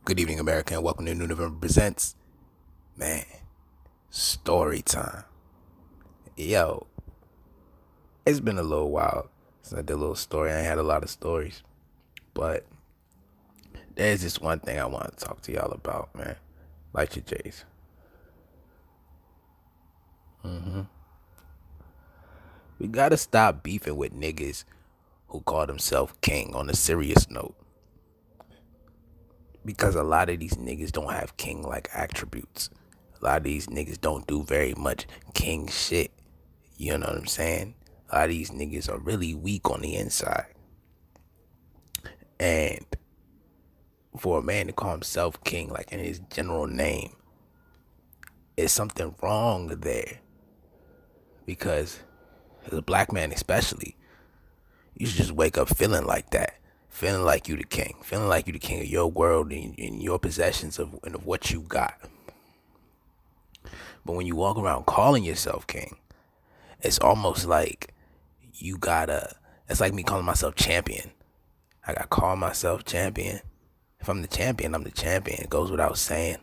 Good evening, America, and welcome to New November Presents. Man, story time. Yo, it's been a little while since I did a little story. I ain't had a lot of stories, but there's this one thing I want to talk to y'all about, man. Light your J's. We gotta stop beefing with niggas who call themselves king on a serious note. Because a lot of these niggas don't have king-like attributes. A lot of these niggas don't do very much king shit. You know what I'm saying? A lot of these niggas are really weak on the inside. And for a man to call himself king, like in his general name, is something wrong there. Because as a black man especially, you should just wake up feeling like that. Feeling like you the king. Feeling like you the king of your world and your possessions and of what you got. But when you walk around calling yourself king, it's almost like it's like me calling myself champion. I gotta call myself champion. If I'm the champion, I'm the champion. It goes without saying.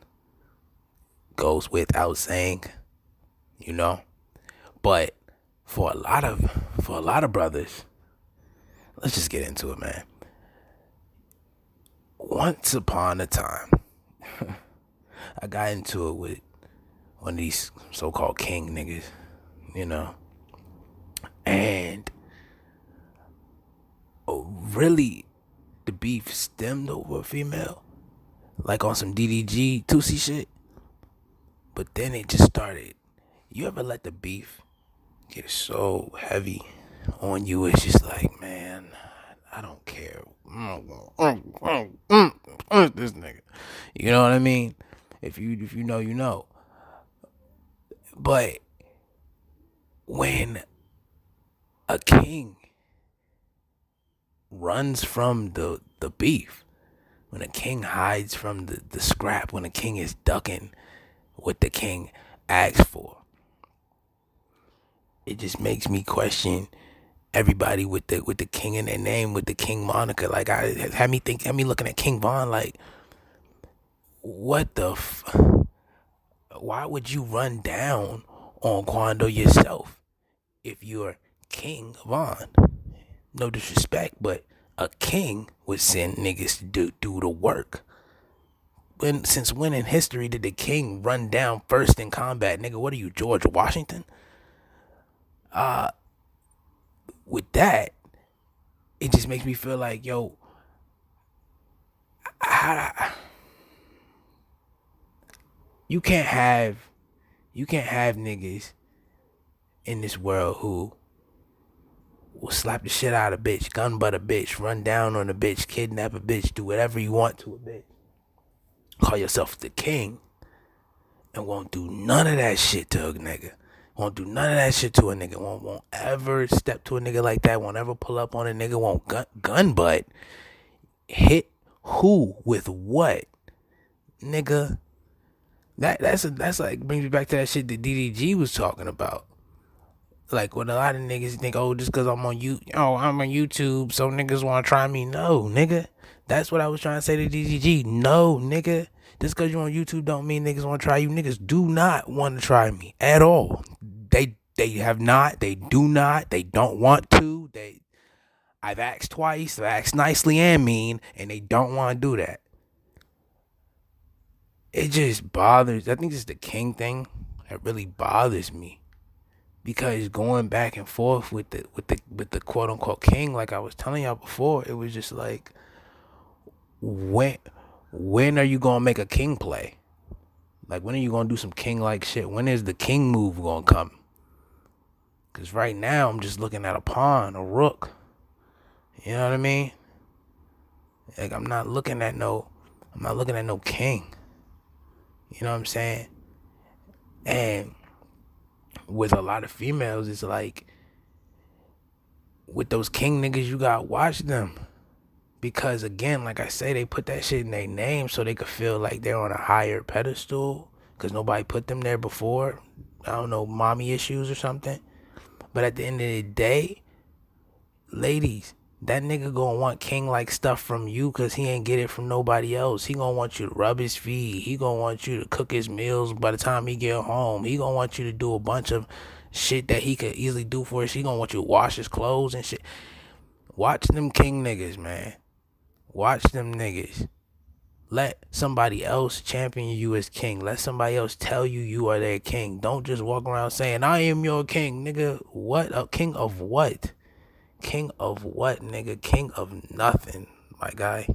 Goes without saying, you know? But for a lot of brothers, let's just get into it, man. Once upon a time, I got into it with one of these so-called king niggas, you know? And really, the beef stemmed over a female, like on some DDG Tusi shit. But then it just started. You ever let the beef get so heavy on you? It's just like, man, I don't care. This nigga, you know what I mean? If you know, you know. But when a king runs from the beef, when a king hides from the scrap, when a king is ducking what the king asked for, it just makes me question everybody with the king in their name, with the king moniker. Like, had me looking at King Von like, what the why would you run down on Quando yourself if you're King Von? No disrespect, but a king would send niggas to do the work. Since when in history did the king run down first in combat? Nigga, what are you, George Washington? With that, it just makes me feel like, yo, you can't have niggas in this world who will slap the shit out of a bitch, gun butt a bitch, run down on a bitch, kidnap a bitch, do whatever you want to a bitch, call yourself the king, and won't do none of that shit to a nigga. Won't do none of that shit to a nigga. Won't ever step to a nigga like that. Won't ever pull up on a nigga. Won't gun butt. Hit who with what, nigga? That's like brings me back to that shit that DDG was talking about. Like, when a lot of niggas think, oh, just because I'm on YouTube, so niggas want to try me. No, nigga. That's what I was trying to say to DDG. No, nigga. Just because you're on YouTube don't mean niggas want to try you. Niggas do not want to try me at all. They have not. They do not. They don't want to. I've asked twice. I've asked nicely and mean, and they don't want to do that. It just bothers. I think it's the king thing that really bothers me. Because going back and forth with the quote unquote king, like I was telling y'all before, it was just like, when are you gonna make a king play? Like, when are you gonna do some king like shit? When is the king move gonna come? Cause right now I'm just looking at a pawn, a rook. You know what I mean? Like, I'm not looking at no king. You know what I'm saying? And with a lot of females, it's like, with those king niggas, you gotta watch them. Because again, like I say, they put that shit in their name so they could feel like they're on a higher pedestal. Because nobody put them there before. I don't know, mommy issues or something. But at the end of the day, ladies, that nigga gonna want king-like stuff from you because he ain't get it from nobody else. He gonna want you to rub his feet. He gonna want you to cook his meals by the time he get home. He gonna want you to do a bunch of shit that he could easily do for us. He gonna want you to wash his clothes and shit. Watch them king niggas, man. Watch them niggas. Let somebody else champion you as king. Let somebody else tell you you are their king. Don't just walk around saying, I am your king, nigga. What? A king of what? King of what, nigga? King of nothing, my guy.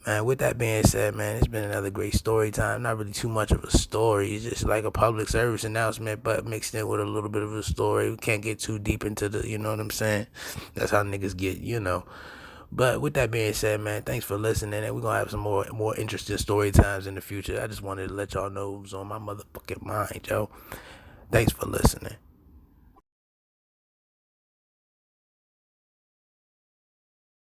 Man, with that being said, man, it's been another great story time. Not really too much of a story. It's just like a public service announcement, but mixed in with a little bit of a story. We can't get too deep into the, you know what I'm saying? That's how niggas get, you know. But with that being said, man, thanks for listening, and we're gonna have some more interesting story times in the future. I just wanted to let y'all know it was on my motherfucking mind, yo. Thanks for listening.